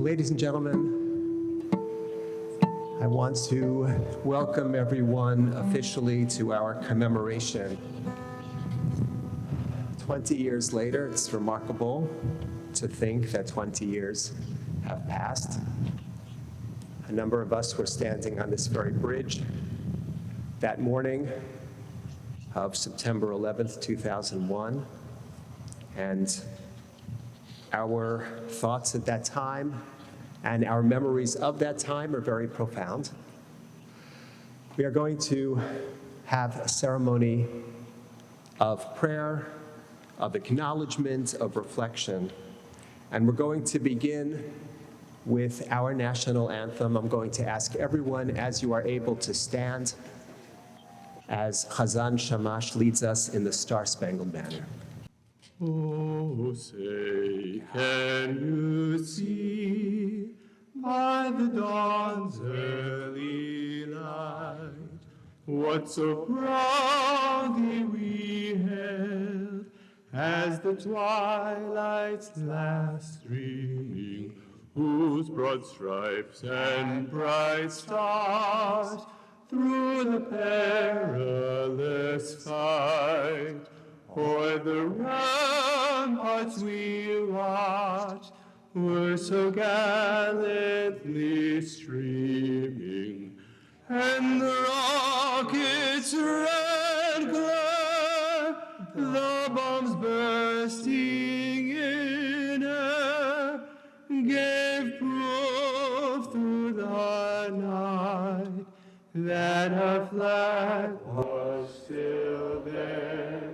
Ladies and gentlemen, I want to welcome everyone officially to our commemoration. 20 years later, it's remarkable to think that 20 years have passed. A number of us were standing on this very bridge that morning of September 11th, 2001, and our thoughts at that time and our memories of that time are very profound. We are going to have a ceremony of prayer, of acknowledgement, of reflection, and we're going to begin with our national anthem. I'm going to ask everyone, as you are able, to stand as Chazan Shamash leads us in the Star-Spangled Banner. Oh, say, can you see by the dawn's early light what so proudly we hailed as the twilight's last streaming, whose broad stripes and bright stars through the perilous fight o'er the ramparts we watched were so gallantly streaming, and the rockets' red glare, the bombs bursting in air, gave proof through the night that our flag was still there.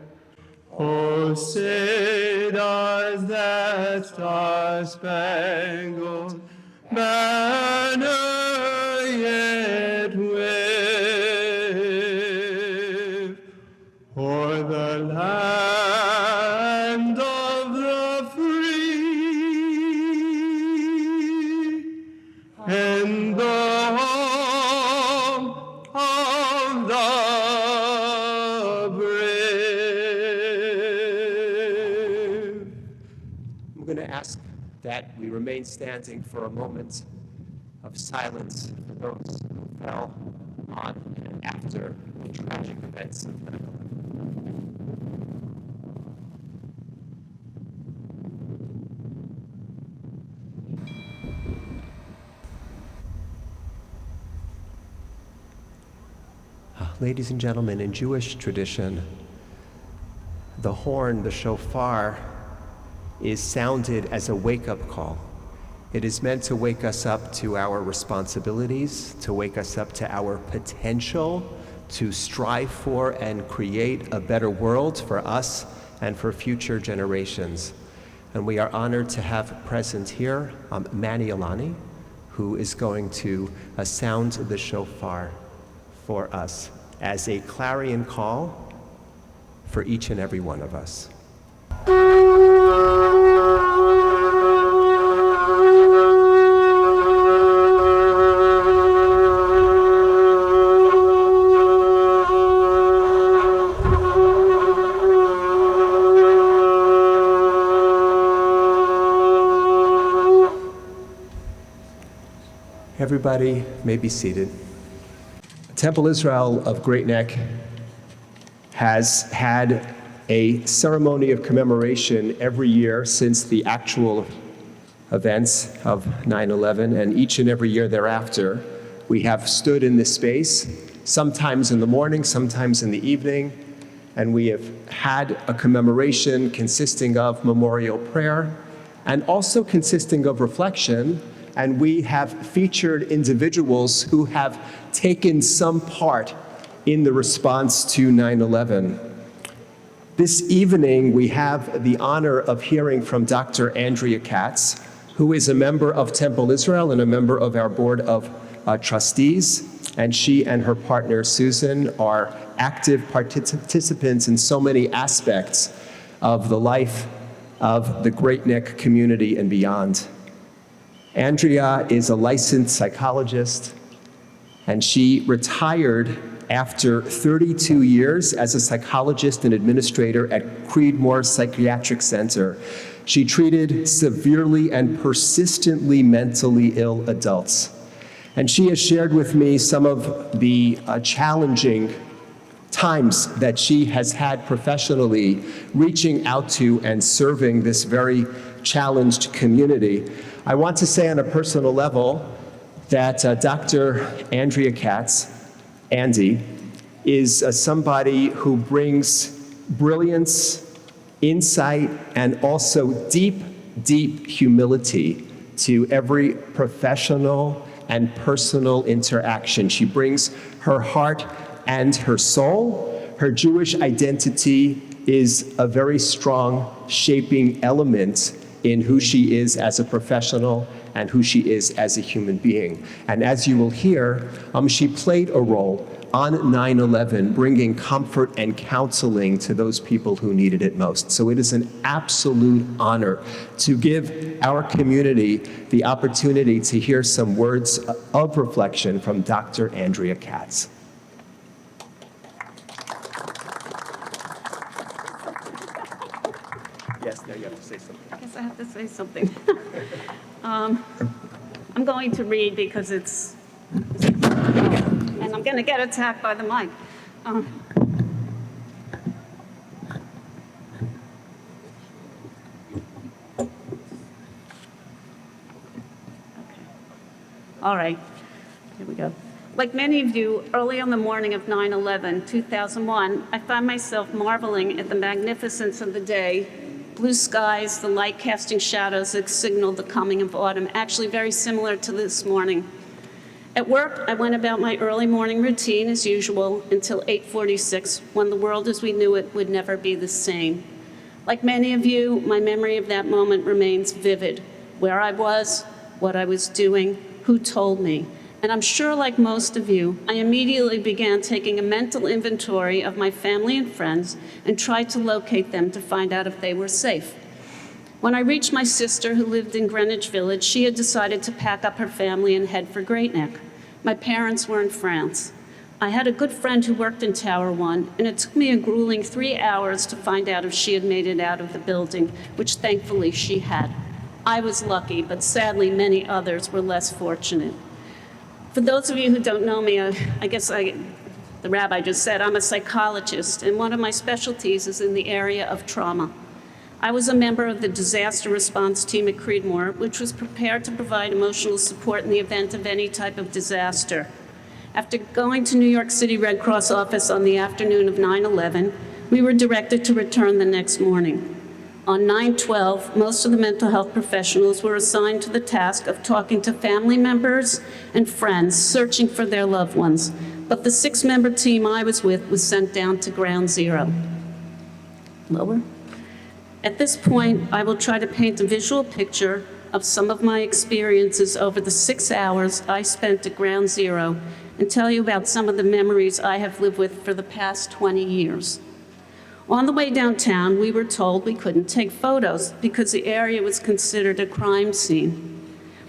Oh, say does that star-spangled banner yet wave o'er the land of the free and the home of the I'm going to ask that we remain standing for a moment of silence for those who fell on and after the tragic events of 9/11. Ladies and gentlemen, in Jewish tradition, the horn, the shofar, is sounded as a wake-up call. It is meant to wake us up to our responsibilities, to wake us up to our potential, to strive for and create a better world for us and for future generations. And we are honored to have present here Manny Alani, who is going to sound the shofar for us as a clarion call for each and every one of us. Everybody may be seated. Temple Israel of Great Neck has had a ceremony of commemoration every year since the actual events of 9/11, and each and every year thereafter, we have stood in this space, sometimes in the morning, sometimes in the evening, and we have had a commemoration consisting of memorial prayer and also consisting of reflection, and we have featured individuals who have taken some part in the response to 9/11. This evening, we have the honor of hearing from Dr. Andrea Katz, who is a member of Temple Israel and a member of our board of trustees. And she and her partner, Susan, are active participants in so many aspects of the life of the Great Neck community and beyond. Andrea is a licensed psychologist, and she retired After 32 years as a psychologist and administrator at Creedmoor Psychiatric Center, she treated severely and persistently mentally ill adults. And she has shared with me some of the challenging times that she has had professionally reaching out to and serving this very challenged community. I want to say on a personal level that Dr. Andrea Katz, Andy, is somebody who brings brilliance, insight, and also deep, deep humility to every professional and personal interaction. She brings her heart and her soul. Her Jewish identity is a very strong shaping element in who she is as a professional and who she is as a human being. And as you will hear, she played a role on 9/11, bringing comfort and counseling to those people who needed it most. So it is an absolute honor to give our community the opportunity to hear some words of reflection from Dr. Andrea Katz. Yes, now you have to say something. I guess I have to say something. I'm going to read because it's and I'm going to get attacked by the mic. All right, here we go. Like many of you, early on the morning of 9/11, 2001, I found myself marveling at the magnificence of the day, blue skies, the light casting shadows that signaled the coming of autumn, actually very similar to this morning. At work, I went about my early morning routine as usual until 8:46, when the world as we knew it would never be the same. Like many of you, my memory of that moment remains vivid. Where I was, what I was doing, who told me. And I'm sure, like most of you, I immediately began taking a mental inventory of my family and friends and tried to locate them to find out if they were safe. When I reached my sister, who lived in Greenwich Village, she had decided to pack up her family and head for Great Neck. My parents were in France. I had a good friend who worked in Tower 1, and it took me a grueling 3 hours to find out if she had made it out of the building, which thankfully she had. I was lucky, but sadly many others were less fortunate. For those of you who don't know me, the rabbi just said, I'm a psychologist, and one of my specialties is in the area of trauma. I was a member of the disaster response team at Creedmoor, which was prepared to provide emotional support in the event of any type of disaster. After going to New York City Red Cross office on the afternoon of 9/11, we were directed to return the next morning. On 9/12, most of the mental health professionals were assigned to the task of talking to family members and friends searching for their loved ones, but the 6-member team I was with was sent down to ground zero. Lower. At this point, I will try to paint a visual picture of some of my experiences over the 6 hours I spent at ground zero and tell you about some of the memories I have lived with for the past 20 years. On the way downtown, we were told we couldn't take photos because the area was considered a crime scene.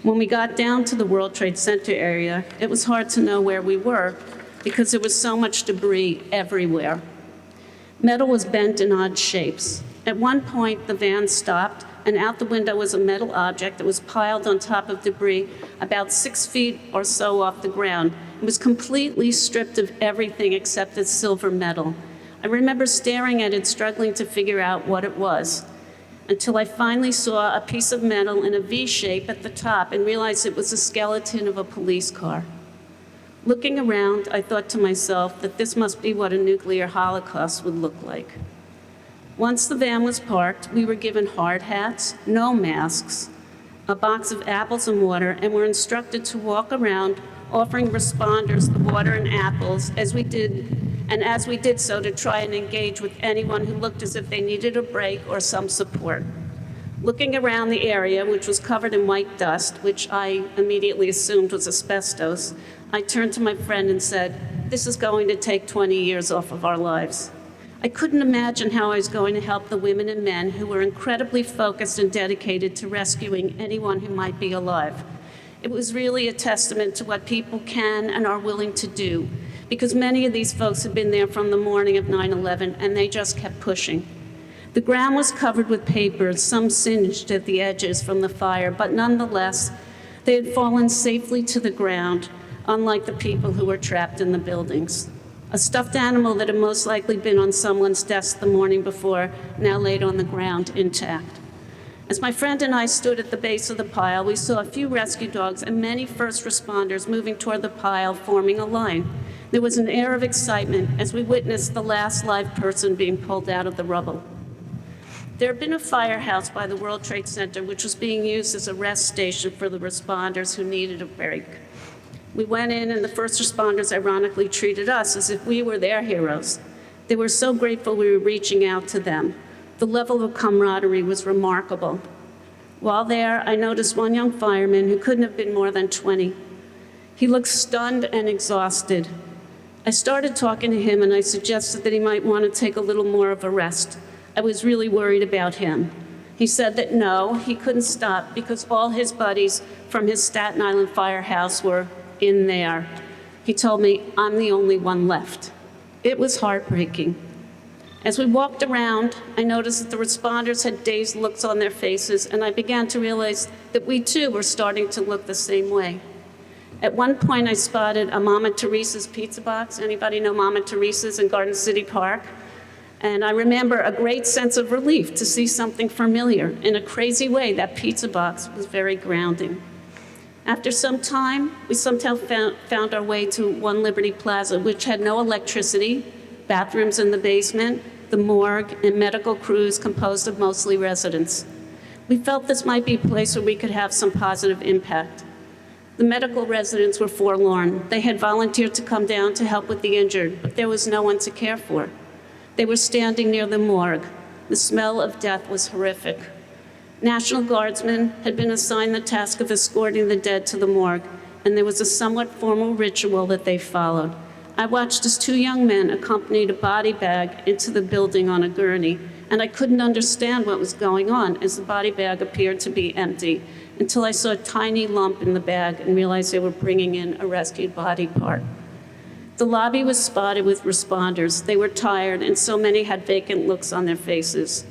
When we got down to the World Trade Center area, it was hard to know where we were because there was so much debris everywhere. Metal was bent in odd shapes. At one point, the van stopped, and out the window was a metal object that was piled on top of debris about 6 feet or so off the ground. It was completely stripped of everything except its silver metal. I remember staring at it, struggling to figure out what it was, until I finally saw a piece of metal in a V shape at the top and realized it was the skeleton of a police car. Looking around, I thought to myself that this must be what a nuclear holocaust would look like. Once the van was parked, we were given hard hats, no masks, a box of apples and water, and were instructed to walk around offering responders the water and apples as we did so to try and engage with anyone who looked as if they needed a break or some support. Looking around the area, which was covered in white dust, which I immediately assumed was asbestos, I turned to my friend and said, "This is going to take 20 years off of our lives." I couldn't imagine how I was going to help the women and men who were incredibly focused and dedicated to rescuing anyone who might be alive. It was really a testament to what people can and are willing to do, because many of these folks had been there from the morning of 9/11, and they just kept pushing. The ground was covered with papers, some singed at the edges from the fire, but nonetheless, they had fallen safely to the ground, unlike the people who were trapped in the buildings. A stuffed animal that had most likely been on someone's desk the morning before, now laid on the ground intact. As my friend and I stood at the base of the pile, we saw a few rescue dogs and many first responders moving toward the pile, forming a line. There was an air of excitement as we witnessed the last live person being pulled out of the rubble. There had been a firehouse by the World Trade Center, which was being used as a rest station for the responders who needed a break. We went in, and the first responders ironically treated us as if we were their heroes. They were so grateful we were reaching out to them. The level of camaraderie was remarkable. While there, I noticed one young fireman who couldn't have been more than 20. He looked stunned and exhausted. I started talking to him, and I suggested that he might want to take a little more of a rest. I was really worried about him. He said that no, he couldn't stop because all his buddies from his Staten Island firehouse were in there. He told me, I'm the only one left. It was heartbreaking. As we walked around, I noticed that the responders had dazed looks on their faces, and I began to realize that we too were starting to look the same way. At one point, I spotted a Mama Teresa's pizza box. Anybody know Mama Teresa's in Garden City Park? And I remember a great sense of relief to see something familiar. In a crazy way, that pizza box was very grounding. After some time, we somehow found our way to One Liberty Plaza, which had no electricity, bathrooms in the basement, the morgue, and medical crews composed of mostly residents. We felt this might be a place where we could have some positive impact. The medical residents were forlorn. They had volunteered to come down to help with the injured, but there was no one to care for. They were standing near the morgue. The smell of death was horrific. National Guardsmen had been assigned the task of escorting the dead to the morgue, and there was a somewhat formal ritual that they followed. I watched as two young men accompanied a body bag into the building on a gurney, and I couldn't understand what was going on as the body bag appeared to be empty until I saw a tiny lump in the bag and realized they were bringing in a rescued body part. The lobby was spotted with responders. They were tired, and so many had vacant looks on their faces.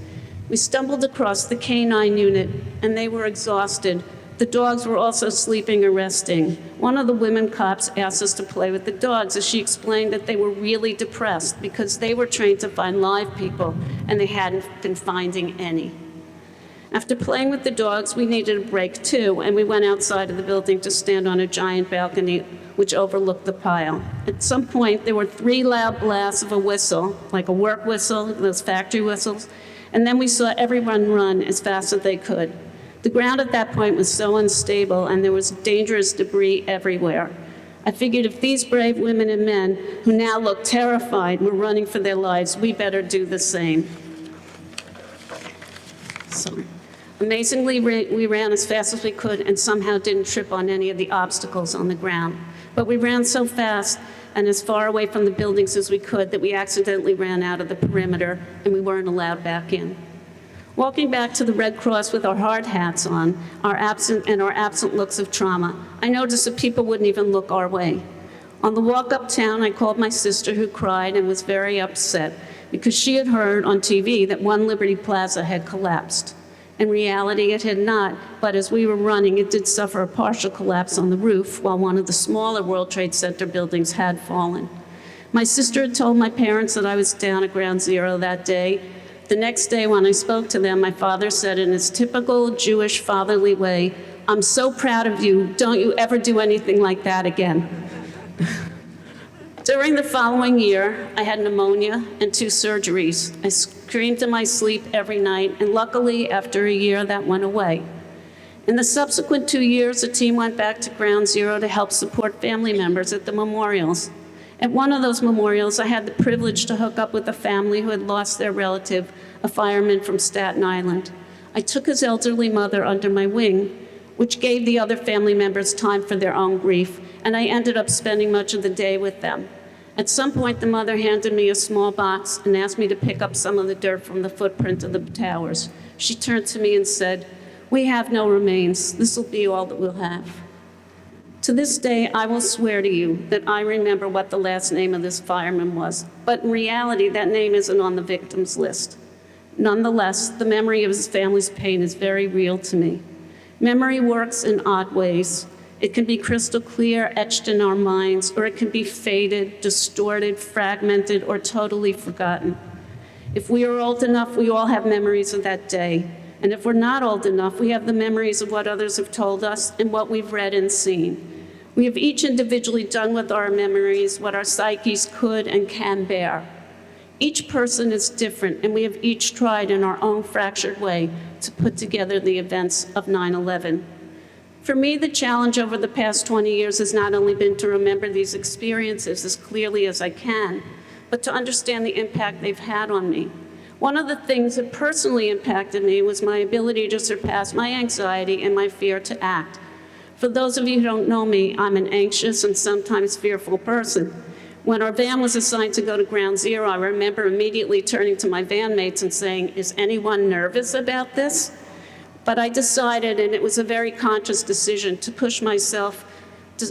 We stumbled across the K-9 unit, and they were exhausted. The dogs were also sleeping or resting. One of the women cops asked us to play with the dogs as she explained that they were really depressed because they were trained to find live people, and they hadn't been finding any. After playing with the dogs, we needed a break too, and we went outside of the building to stand on a giant balcony which overlooked the pile. At some point, there were 3 loud blasts of a whistle, like a work whistle, those factory whistles, and then we saw everyone run as fast as they could. The ground at that point was so unstable, and there was dangerous debris everywhere. I figured if these brave women and men, who now looked terrified, were running for their lives, we better do the same. So, amazingly, we ran as fast as we could and somehow didn't trip on any of the obstacles on the ground. But we ran so fast and as far away from the buildings as we could that we accidentally ran out of the perimeter and we weren't allowed back in. Walking back to the Red Cross with our hard hats on, our absent looks of trauma, I noticed that people wouldn't even look our way. On the walk uptown, I called my sister, who cried and was very upset because she had heard on TV that One Liberty Plaza had collapsed. In reality, it had not, but as we were running, it did suffer a partial collapse on the roof, while one of the smaller World Trade Center buildings had fallen. My sister had told my parents that I was down at Ground Zero that day. The next day, when I spoke to them, my father said in his typical Jewish fatherly way, "I'm so proud of you. Don't you ever do anything like that again." During the following year, I had pneumonia and 2 surgeries. I screamed in my sleep every night, and luckily, after a year, that went away. In the subsequent 2 years, a team went back to Ground Zero to help support family members at the memorials. At one of those memorials, I had the privilege to hook up with a family who had lost their relative, a fireman from Staten Island. I took his elderly mother under my wing, which gave the other family members time for their own grief, and I ended up spending much of the day with them. At some point, the mother handed me a small box and asked me to pick up some of the dirt from the footprint of the towers. She turned to me and said, "We have no remains. This will be all that we'll have." To this day, I will swear to you that I remember what the last name of this fireman was, but in reality, that name isn't on the victim's list. Nonetheless, the memory of his family's pain is very real to me. Memory works in odd ways. It can be crystal clear, etched in our minds, or it can be faded, distorted, fragmented, or totally forgotten. If we are old enough, we all have memories of that day. And if we're not old enough, we have the memories of what others have told us and what we've read and seen. We have each individually done with our memories what our psyches could and can bear. Each person is different, and we have each tried in our own fractured way to put together the events of 9/11. For me, the challenge over the past 20 years has not only been to remember these experiences as clearly as I can, but to understand the impact they've had on me. One of the things that personally impacted me was my ability to surpass my anxiety and my fear to act. For those of you who don't know me, I'm an anxious and sometimes fearful person. When our van was assigned to go to Ground Zero, I remember immediately turning to my van mates and saying, "Is anyone nervous about this?" But I decided, and it was a very conscious decision, to push myself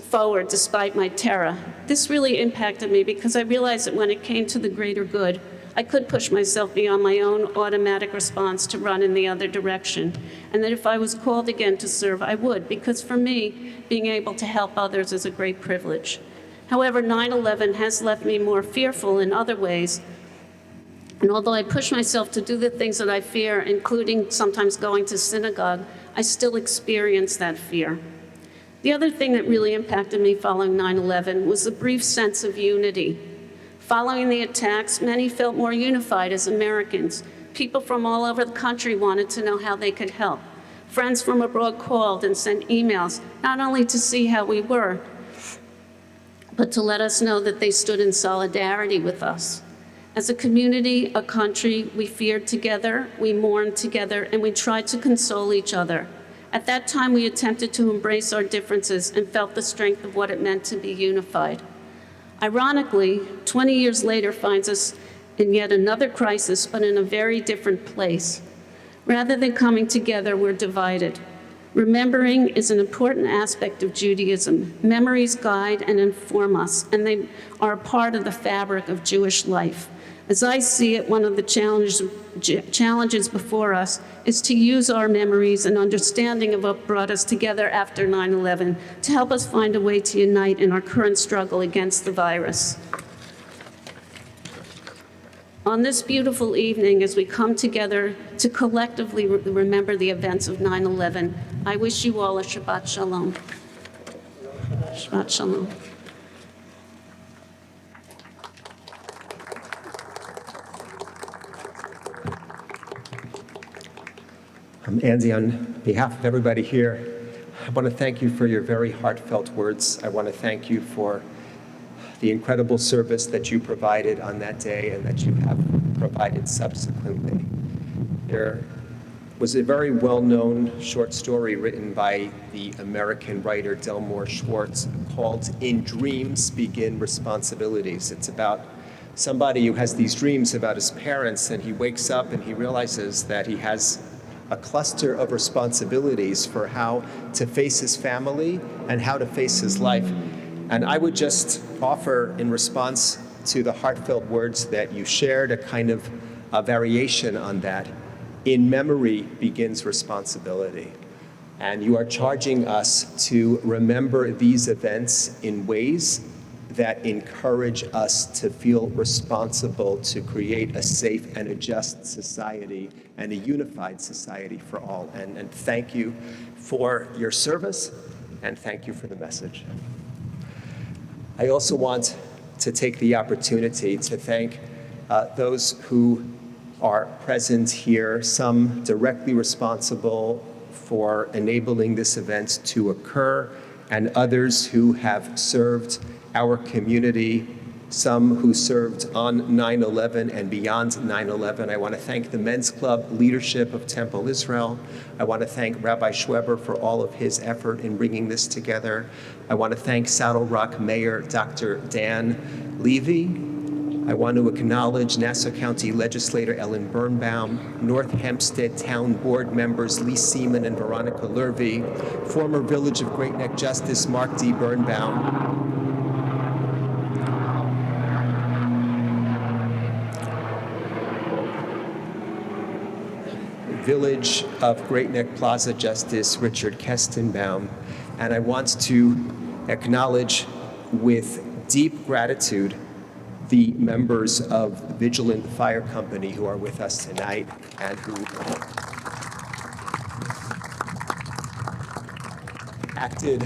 forward despite my terror. This really impacted me because I realized that when it came to the greater good, I could push myself beyond my own automatic response to run in the other direction, and that if I was called again to serve, I would, because for me, being able to help others is a great privilege. However, 9/11 has left me more fearful in other ways, and although I push myself to do the things that I fear, including sometimes going to synagogue, I still experience that fear. The other thing that really impacted me following 9/11 was the brief sense of unity. Following the attacks, many felt more unified as Americans. People from all over the country wanted to know how they could help. Friends from abroad called and sent emails, not only to see how we were, but to let us know that they stood in solidarity with us. As a community, a country, we feared together, we mourned together, and we tried to console each other. At that time, we attempted to embrace our differences and felt the strength of what it meant to be unified. Ironically, 20 years later finds us in yet another crisis, but in a very different place. Rather than coming together, we're divided. Remembering is an important aspect of Judaism. Memories guide and inform us, and they are a part of the fabric of Jewish life. As I see it, one of the challenges before us is to use our memories and understanding of what brought us together after 9/11 to help us find a way to unite in our current struggle against the virus. On this beautiful evening, as we come together to collectively remember the events of 9/11, I wish you all a Shabbat Shalom. Shabbat Shalom. Andy, on behalf of everybody here, I want to thank you for your very heartfelt words. I want to thank you for the incredible service that you provided on that day and that you have provided subsequently. There was a very well-known short story written by the American writer Delmore Schwartz called "In Dreams Begin Responsibilities." It's about somebody who has these dreams about his parents, and he wakes up and he realizes that he has a cluster of responsibilities for how to face his family and how to face his life. And I would just offer, in response to the heartfelt words that you shared, a kind of a variation on that. In memory begins responsibility. And you are charging us to remember these events in ways that encourage us to feel responsible to create a safe and a just society and a unified society for all. And thank you for your service, and thank you for the message. I also want to take the opportunity to thank those who are present here, some directly responsible for enabling this event to occur, and others who have served our community, some who served on 9/11 and beyond 9/11. I want to thank the Men's Club leadership of Temple Israel. I want to thank Rabbi Schweber for all of his effort in bringing this together. I want to thank Saddle Rock Mayor Dr. Dan Levy. I want to acknowledge Nassau County Legislator Ellen Birnbaum, North Hempstead Town Board members Lee Seaman and Veronica Lurvy, former Village of Great Neck Justice Mark D. Birnbaum, Village of Great Neck Plaza Justice Richard Kestenbaum, and I want to acknowledge with deep gratitude the members of Vigilant Fire Company who are with us tonight and who acted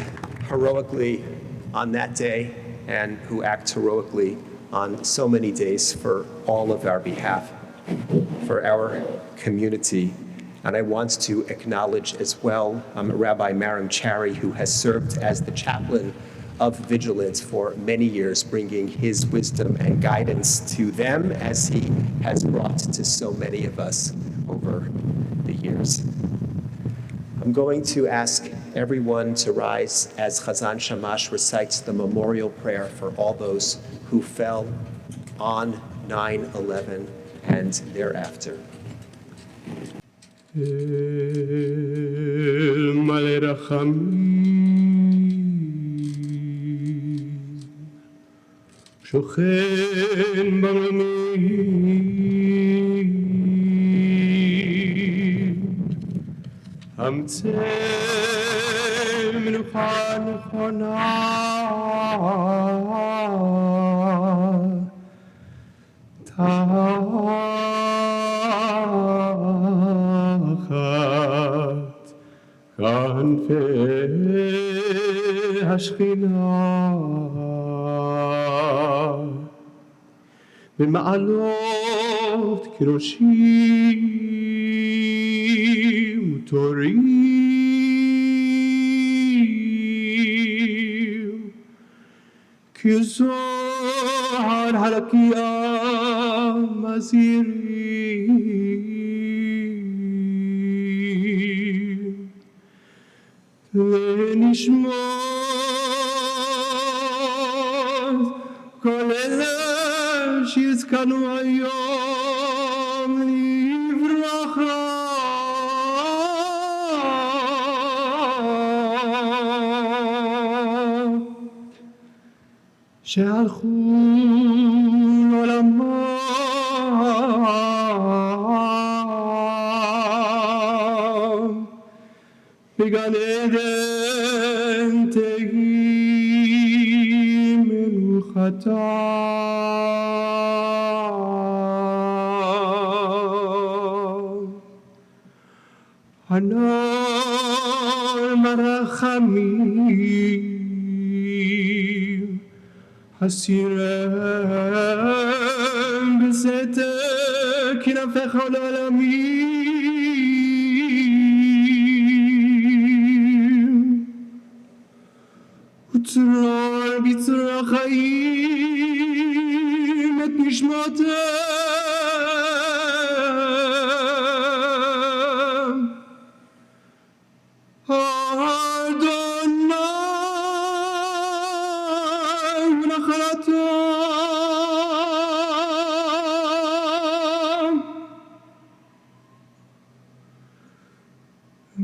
heroically on that day and who act heroically on so many days for all of our behalf, for our community. And I want to acknowledge as well Rabbi Maram Chari, who has served as the chaplain of Vigilance for many years, bringing his wisdom and guidance to them as he has brought to so many of us over the years. I'm going to ask everyone to rise as Chazan Shamash recites the memorial prayer for all those who fell on 9/11 and thereafter. מלא רחמים, שוכן במרומים, המצא מנוחה נכונה, כנפי השכינה במעלות קרושים ותורים כזוהר הרקיע מזהירים ונשמור כל אלה שיזכנו היום לברכה. שהלכו לעולמם בגן עדן תהי מנוחתם. הנער מרחמים הסירם בסתר כנפך לעולמים וצרור בצרור החיים את נשמתם אדוני ונחלתם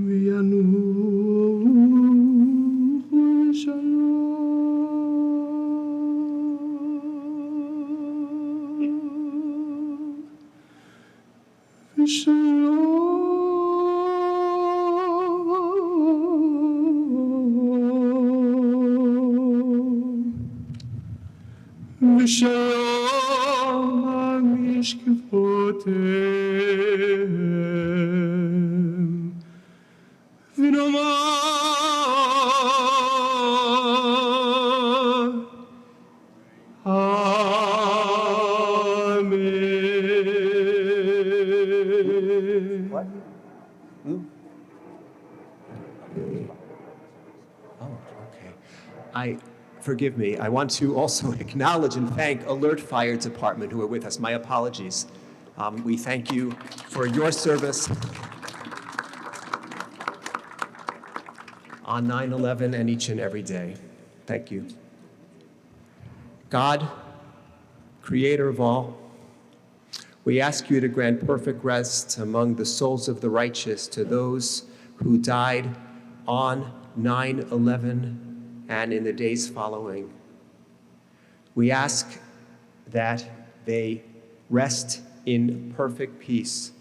וינוחו בשלום ושלום ושלום המשקפותיהם ונאמר אמן. What? Oh, okay. Forgive me. I want to also acknowledge and thank Alert Fire Department who are with us. My apologies. We thank you for your service on 9/11 and each and every day. Thank you. God Creator of all, we ask you to grant perfect rest among the souls of the righteous to those who died on 9/11 and in the days following. We ask that they rest in perfect peace.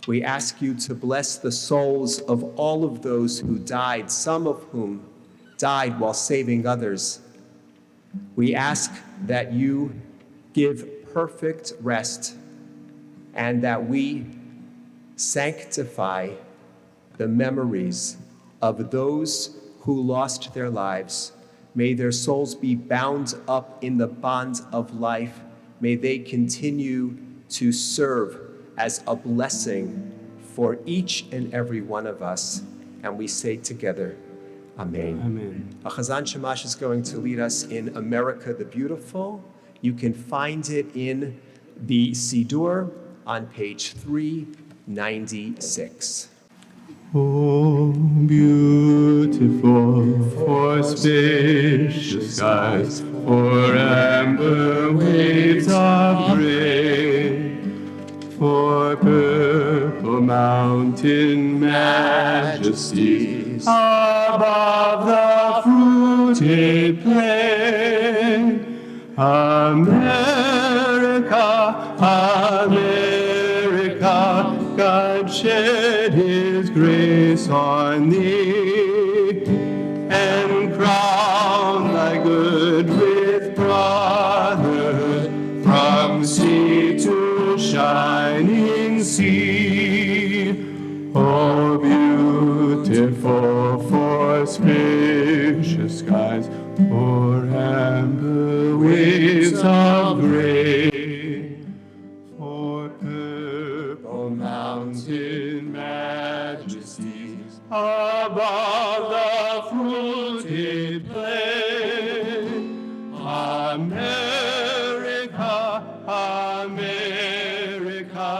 We ask you to bless the souls of all of those who died, some of whom died while saving others. We ask that you give perfect rest and that we sanctify the memories of those who lost their lives. May their souls be bound up in the bond of life. May they continue to serve as a blessing for each and every one of us. And we say together, Amen. Amen. Chazan Shamash is going to lead us in America the Beautiful. You can find it in the Siddur on page 396. Oh, beautiful for spacious skies, for amber waves of gray, for purple mountain majesties above the fruited plain. America, America, God shed his grace on thee, and crown thy good with brotherhood from sea to shining sea. Oh, beautiful for spacious skies, for amber waves of gray, for purple mountain majesties above the fruited plain. America, America,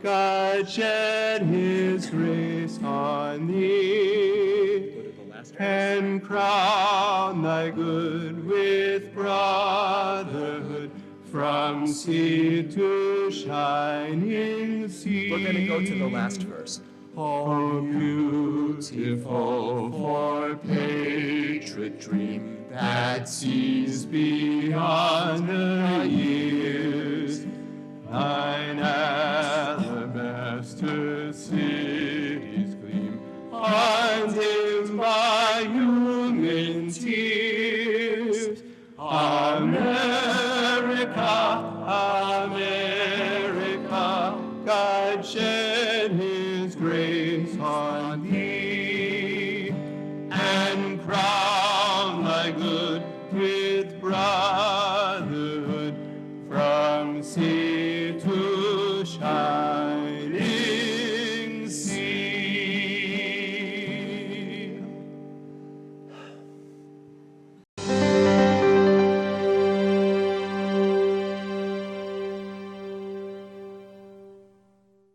God shed his grace on thee, and crown thy good with brotherhood from sea to shining sea. We're going to go to the last verse. Oh, beautiful for patriot dream that sees beyond the years. Thine alabaster cities gleam, undimmed by human tears. America, America, God shed his grace on thee, and crown thy good with brotherhood